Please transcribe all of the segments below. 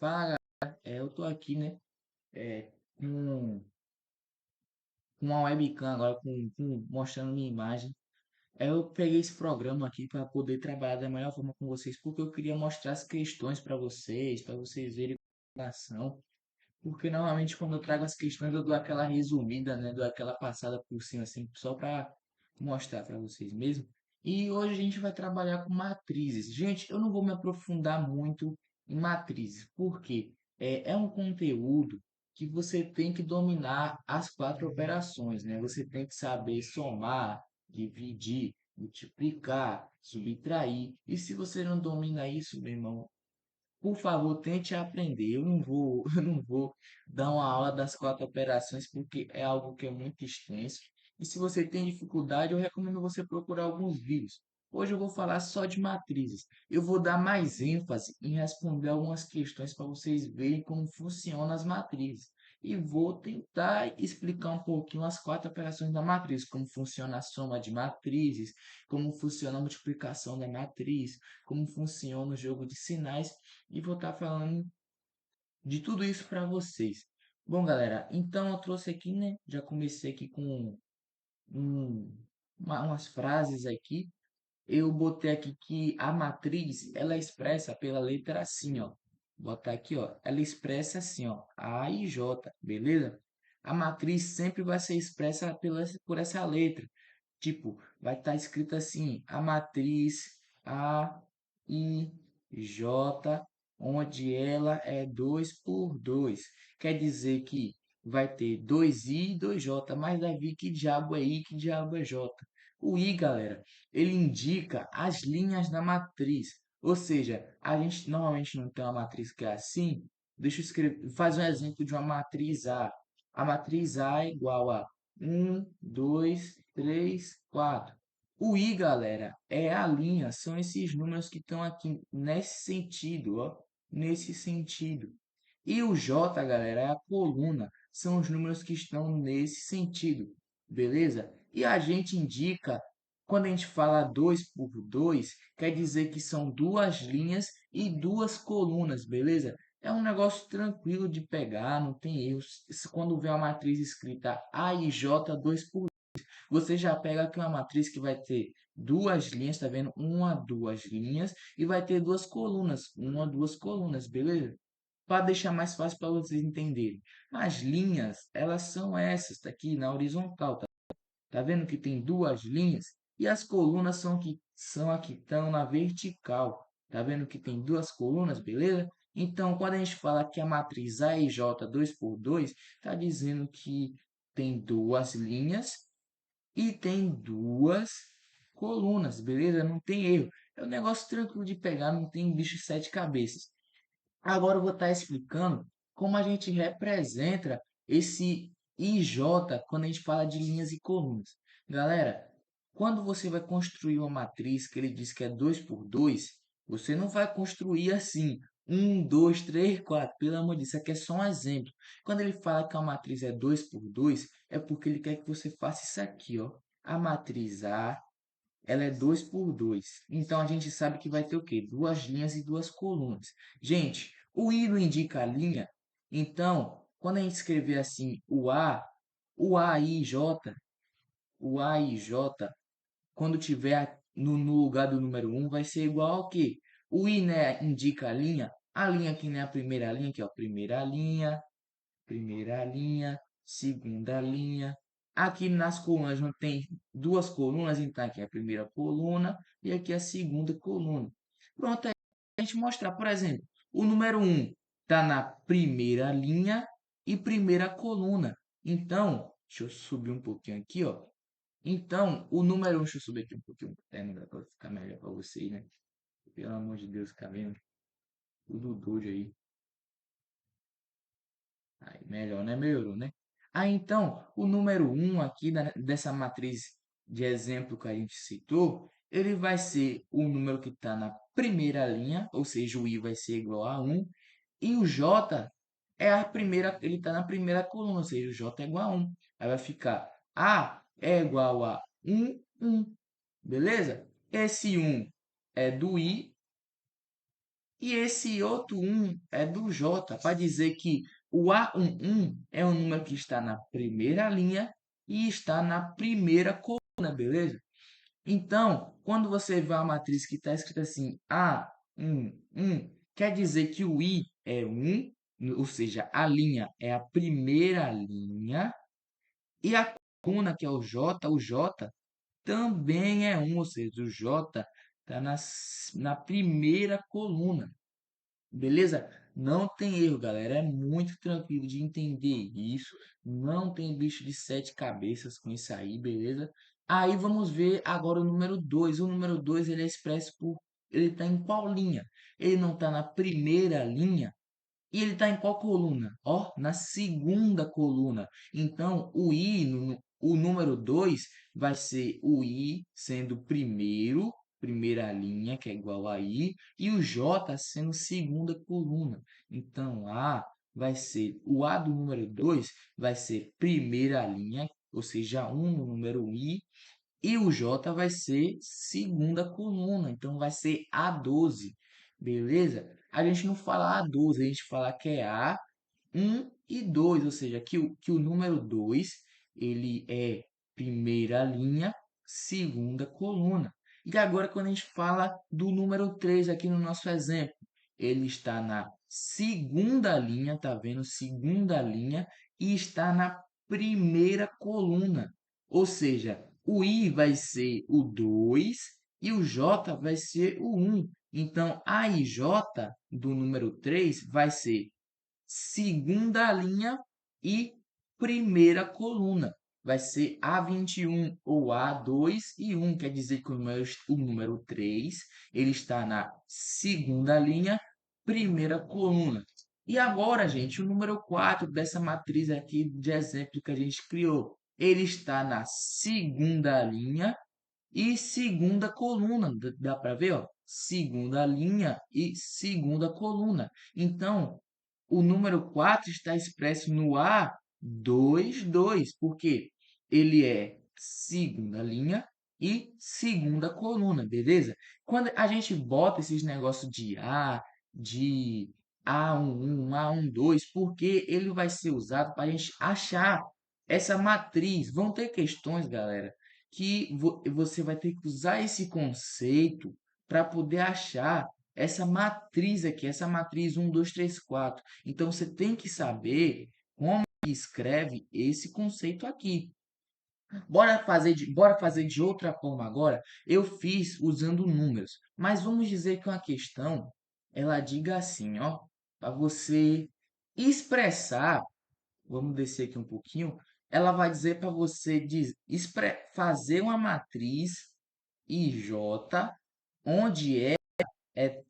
Fala, eu tô aqui, né, com uma webcam agora, mostrando minha imagem. Eu peguei esse programa aqui para poder trabalhar da melhor forma com vocês, porque eu queria mostrar as questões para vocês verem a ação. Porque normalmente quando eu trago as questões eu dou aquela resumida, né, dou aquela passada por cima, assim, só para mostrar para vocês mesmo. E hoje a gente vai trabalhar com matrizes. Gente, eu não vou me aprofundar muito em matrizes, porque é um conteúdo que você tem que dominar as quatro operações, né? Você tem que saber somar, dividir, multiplicar, subtrair. E se você não domina isso, meu irmão, por favor, tente aprender. Eu não vou, eu não vou dar uma aula das quatro operações porque é algo que é muito extenso. E se você tem dificuldade, eu recomendo você procurar alguns vídeos. Hoje eu vou falar só de matrizes. Eu vou dar mais ênfase em responder algumas questões para vocês verem como funcionam as matrizes. E vou tentar explicar um pouquinho as quatro operações da matriz, como funciona a soma de matrizes, como funciona a multiplicação da matriz, como funciona o jogo de sinais e vou estar falando de tudo isso para vocês. Bom, galera, então eu trouxe aqui, né? Já comecei aqui com umas frases aqui. Eu botei aqui que a matriz ela é expressa pela letra assim, ó. Vou botar aqui, ó. Ela expressa assim, ó, A e J, beleza? A matriz sempre vai ser expressa por essa letra. Tipo, vai estar escrito assim, a matriz A, I, J, onde ela é 2 por 2. Quer dizer que vai ter 2I e 2J. Mas, Davi, que diabo é I, que diabo é J? O I, galera, ele indica as linhas da matriz. Ou seja, a gente normalmente não tem uma matriz que é assim. Deixa eu escrever, faz um exemplo de uma matriz A. A matriz A é igual a um, dois, três, quatro. O I, galera, é a linha, são esses números que estão aqui nesse sentido, ó, nesse sentido. E o J, galera, é a coluna, são os números que estão nesse sentido, beleza? E a gente indica, quando a gente fala 2 por 2, quer dizer que são duas linhas e duas colunas, beleza? É um negócio tranquilo de pegar, não tem erros. Quando vê uma matriz escrita A e J 2 por 2, você já pega aqui uma matriz que vai ter duas linhas, tá vendo? Uma, duas linhas, e vai ter duas colunas, uma, duas colunas, beleza? Para deixar mais fácil para vocês entenderem. As linhas, elas são essas, tá aqui na horizontal, tá vendo que tem duas linhas? E as colunas são aqui, estão na vertical. Tá vendo que tem duas colunas, beleza? Então, quando a gente fala que a matriz A e J 2 por 2, está dizendo que tem duas linhas e tem duas colunas, beleza? Não tem erro. É um negócio tranquilo de pegar, não tem bicho de sete cabeças. Agora eu vou estar explicando como a gente representa esse IJ quando a gente fala de linhas e colunas. Galera, quando você vai construir uma matriz que ele diz que é 2 por 2, você não vai construir assim, um, 2, 3, 4. Pelo amor de Deus, isso aqui é só um exemplo. Quando ele fala que a matriz é 2 por 2, é porque ele quer que você faça isso aqui, ó. A matriz A, ela é 2 por 2. Então a gente sabe que vai ter o quê? Duas linhas e duas colunas. Gente, o I não indica a linha. Então, quando a gente escrever assim o A I J, o A I J, quando tiver no lugar do número um vai ser igual ao quê? O I, né, indica a linha aqui, né, a primeira linha, aqui, ó, primeira linha, segunda linha. Aqui nas colunas não tem duas colunas, então aqui é a primeira coluna e aqui é a segunda coluna. Pronto, aí a gente mostrar, por exemplo, o número um está na primeira linha e primeira coluna. Então, deixa eu subir um pouquinho aqui, ó. Então, o número um, deixa eu subir aqui um pouquinho, para ficar melhor para vocês, né? Pelo amor de Deus, ficar vendo tudo doido aí. Aí, melhor, né? Melhorou, né? Aí, então, o número um aqui dessa matriz de exemplo que a gente citou, ele vai ser o número que está na primeira linha, ou seja, o I vai ser igual a um e o J é a primeira, ele está na primeira coluna, ou seja, o J é igual a um. Aí vai ficar A é igual a um, beleza? Esse um é do I, E esse outro um é do J, para dizer que o A11 é um número que está na primeira linha e está na primeira coluna, beleza? Então, quando você vê uma matriz que está escrita assim, A11, quer dizer que o I é 1, ou seja, a linha é a primeira linha, e a coluna, que é o J também é 1, ou seja, o J está na primeira coluna. Beleza? Não tem erro, galera. É muito tranquilo de entender isso. Não tem bicho de sete cabeças com isso aí, beleza? Aí vamos ver agora o número 2. O número 2 ele é expresso por. Ele está em qual linha? Ele não está na primeira linha, e ele está em qual coluna? Ó, na segunda coluna. Então, o número 2 vai ser o I sendo primeira linha, que é igual a I, e o J sendo segunda coluna. Então, o A do número 2 vai ser primeira linha, ou seja, um no número I, e o J vai ser segunda coluna, então vai ser A12, beleza? A gente não fala A12, a gente fala que é A1 e 2, ou seja, que o número 2 ele é primeira linha, segunda coluna. E agora, quando a gente fala do número 3 aqui no nosso exemplo, ele está na segunda linha, tá vendo? Segunda linha, e está na primeira coluna. Ou seja, o I vai ser o 2 e o J vai ser o 1. Então, a IJ do número 3 vai ser segunda linha e primeira coluna. Vai ser A21 ou A2 e 1, quer dizer que o número 3 ele está na segunda linha, primeira coluna. E agora, gente, o número 4 dessa matriz aqui de exemplo que a gente criou, ele está na segunda linha e segunda coluna. Dá para ver, ó? Segunda linha e segunda coluna. Então, o número 4 está expresso no A22, porque ele é segunda linha e segunda coluna, beleza? Quando a gente bota esses negócios de A11, A12, porque ele vai ser usado para a gente achar essa matriz. Vão ter questões, galera, que você vai ter que usar esse conceito para poder achar essa matriz aqui, essa matriz 1, 2, 3, 4. Então, você tem que saber como que escreve esse conceito aqui. Bora fazer de outra forma agora. Eu fiz usando números, mas vamos dizer que uma questão, ela diga assim, ó, para você expressar, vamos descer aqui um pouquinho, ela vai dizer para você fazer uma matriz IJ, onde é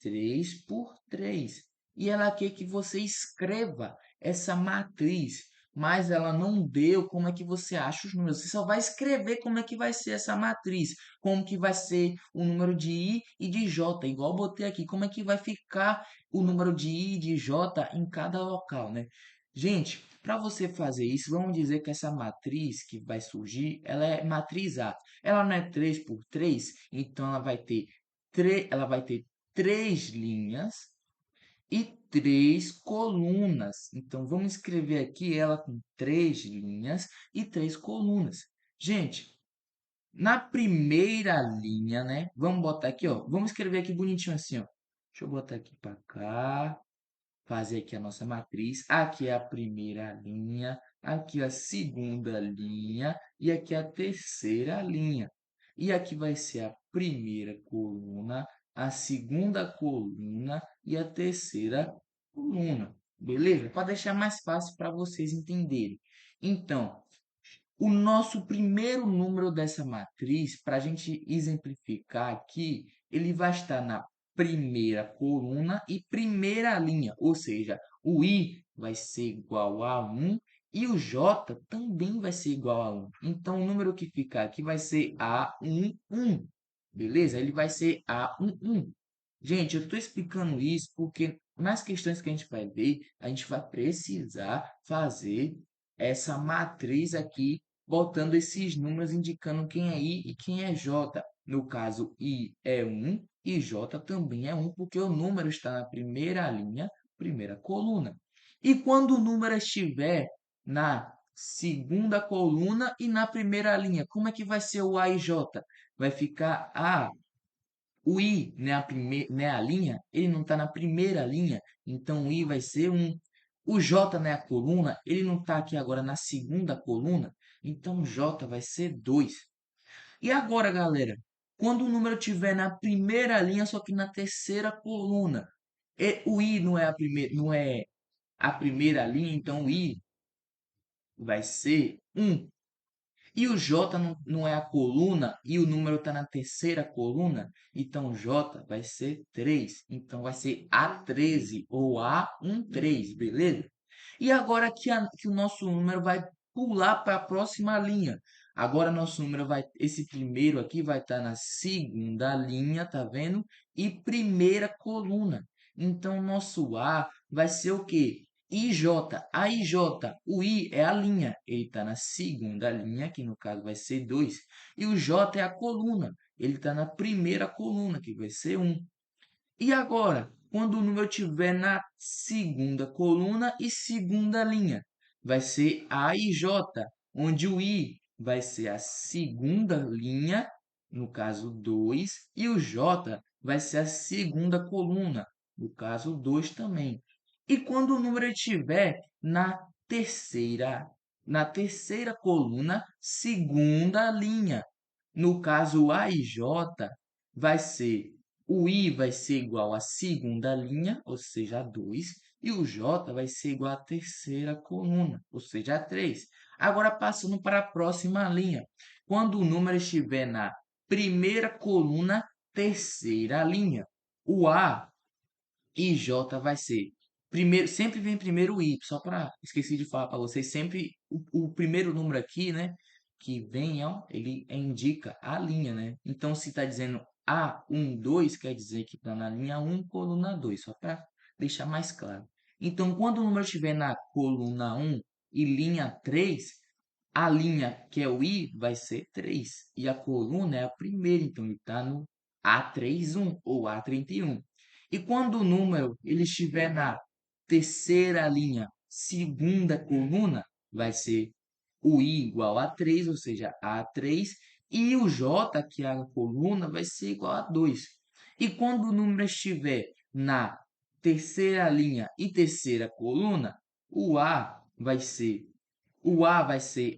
3 por 3. E ela quer que você escreva essa matriz, mas ela não deu como é que você acha os números. Você só vai escrever como é que vai ser essa matriz, como que vai ser o número de I e de J, igual eu botei aqui, como é que vai ficar o número de I e de J em cada local, né? Gente, para você fazer isso, vamos dizer que essa matriz que vai surgir, ela é matriz A. Ela não é 3 por 3, então ela vai ter três linhas e três colunas. Então, vamos escrever aqui ela com três linhas e três colunas. Gente, na primeira linha, né? Vamos botar aqui, ó. Vamos escrever aqui bonitinho assim, ó. Deixa eu botar aqui para cá, fazer aqui a nossa matriz. Aqui é a primeira linha, aqui é a segunda linha e aqui é a terceira linha. E aqui vai ser a primeira coluna, a segunda coluna e a terceira coluna. Beleza? Para deixar mais fácil para vocês entenderem. Então, o nosso primeiro número dessa matriz, para a gente exemplificar aqui, ele vai estar na primeira coluna e primeira linha, ou seja, o I vai ser igual a 1 e o J também vai ser igual a 1. Então, o número que fica aqui vai ser A11, beleza? Ele vai ser A11. Gente, eu estou explicando isso porque nas questões que a gente vai ver, a gente vai precisar fazer essa matriz aqui botando esses números indicando quem é I e quem é J. No caso, I é 1 e J também é 1, porque o número está na primeira linha, primeira coluna. E quando o número estiver na segunda coluna e na primeira linha, como é que vai ser o A e J? Vai ficar o I, né, né, a linha, ele não está na primeira linha, então o I vai ser 1. O J, né, a coluna, ele não está aqui agora na segunda coluna, então o J vai ser 2. E agora, galera, quando o número estiver na primeira linha, só que na terceira coluna, o I não é a primeira linha, então o I vai ser 1. E o J não é a coluna e o número está na terceira coluna, então J vai ser 3. Então vai ser A13 ou A13, beleza? E agora que o nosso número vai pular para a próxima linha. Agora nosso número esse primeiro aqui vai estar na segunda linha, tá vendo? E primeira coluna. Então nosso A vai ser o quê? IJ, a IJ, o I é a linha, ele está na segunda linha, que no caso vai ser 2, e o J é a coluna, ele está na primeira coluna, que vai ser 1. E agora, quando o número estiver na segunda coluna e segunda linha, vai ser A e J, onde o I vai ser a segunda linha, no caso 2, e o J vai ser a segunda coluna, no caso 2 também. E quando o número estiver na terceira coluna, segunda linha, no caso A e J, vai ser o I vai ser igual à segunda linha, ou seja, a 2, e o J vai ser igual à terceira coluna, ou seja, a 3. Agora, passando para a próxima linha. Quando o número estiver na primeira coluna, terceira linha, o A e J vai ser primeiro, sempre vem primeiro o Y, só para esqueci de falar para vocês, sempre o primeiro número aqui, né, que vem, ó, ele indica a linha, né? Então se está dizendo A12, quer dizer que está na linha 1, coluna 2, só para deixar mais claro. Então quando o número estiver na coluna 1 e linha 3, a linha que é o I vai ser 3 e a coluna é a primeira, então ele está no A31 ou A31. E quando o número ele estiver na terceira linha, segunda coluna, vai ser o I igual a 3, ou seja, A3, e o J, que é a coluna, vai ser igual a 2. E quando o número estiver na terceira linha e terceira coluna, o A vai ser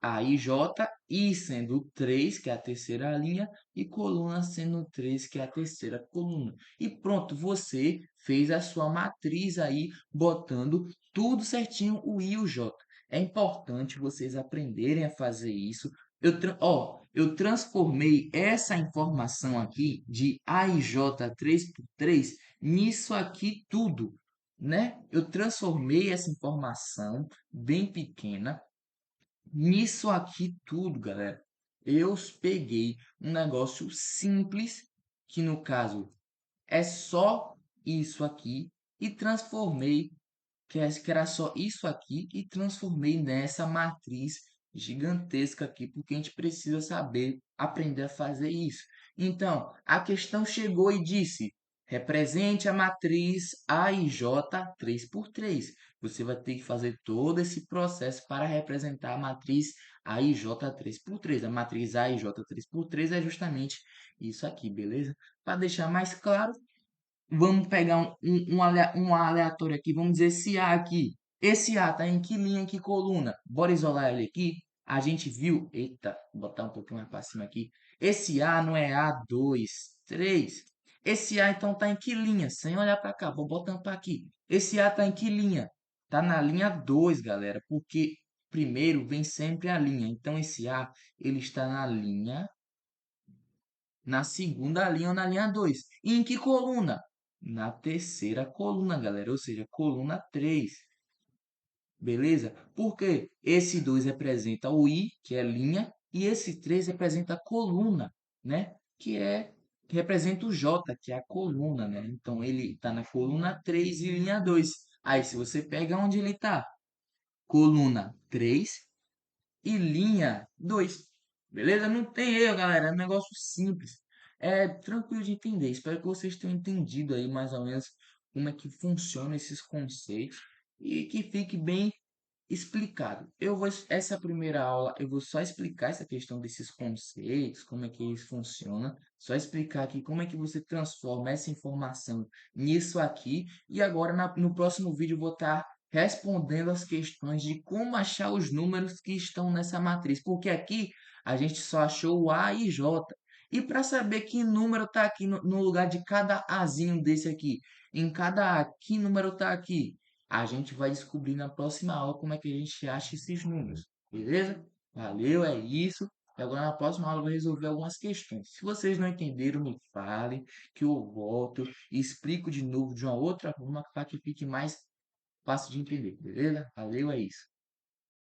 A e J, I sendo 3, que é a terceira linha, e coluna sendo 3, que é a terceira coluna. E pronto, você fez a sua matriz aí, botando tudo certinho, o I e o J. É importante vocês aprenderem a fazer isso. Eu transformei essa informação aqui de A e J 3 por 3 nisso aqui tudo, né? Eu transformei essa informação bem pequena nisso aqui tudo, galera. Eu peguei um negócio simples, que no caso é só isso aqui, e transformei, que era só isso aqui, e transformei nessa matriz gigantesca aqui, porque a gente precisa saber aprender a fazer isso. Então, a questão chegou e disse: represente a matriz A e J 3 por 3. Você vai ter que fazer todo esse processo para representar a matriz A e J 3 por 3. A matriz A e J 3 por 3 é justamente isso aqui, beleza? Para deixar mais claro, vamos pegar um aleatório aqui. Vamos dizer esse A aqui. Esse A tá em que linha, em que coluna? Bora isolar ele aqui. A gente viu. Eita, vou botar um pouquinho mais para cima aqui. Esse A não é A2, 3. Esse A então tá em que linha? Sem olhar para cá, vou botando para aqui. Esse A tá em que linha? Tá na linha 2, galera, porque primeiro vem sempre a linha. Então esse A, ele está na segunda linha ou na linha 2. E em que coluna? Na terceira coluna, galera, ou seja, coluna 3. Beleza? Porque esse 2 representa o I, que é linha, e esse 3 representa a coluna, né? Que representa o J, que é a coluna, né? Então ele está na coluna 3 e linha 2. Aí se você pega onde ele está, coluna 3 e linha 2. Beleza? Não tem erro, galera. É um negócio simples. É tranquilo de entender. Espero que vocês tenham entendido aí mais ou menos como é que funcionam esses conceitos e que fique bem explicado. Essa primeira aula, eu vou só explicar essa questão desses conceitos, como é que eles funcionam, só explicar aqui como é que você transforma essa informação nisso aqui, e agora no próximo vídeo eu vou estar respondendo as questões de como achar os números que estão nessa matriz, porque aqui a gente só achou o A e J. E para saber que número está aqui no lugar de cada Azinho desse aqui, em cada A, que número está aqui? A gente vai descobrir na próxima aula como é que a gente acha esses números, beleza? Valeu, é isso. E agora na próxima aula eu vou resolver algumas questões. Se vocês não entenderam, me falem, que eu volto e explico de novo de uma outra forma para que fique mais fácil de entender, beleza? Valeu, é isso.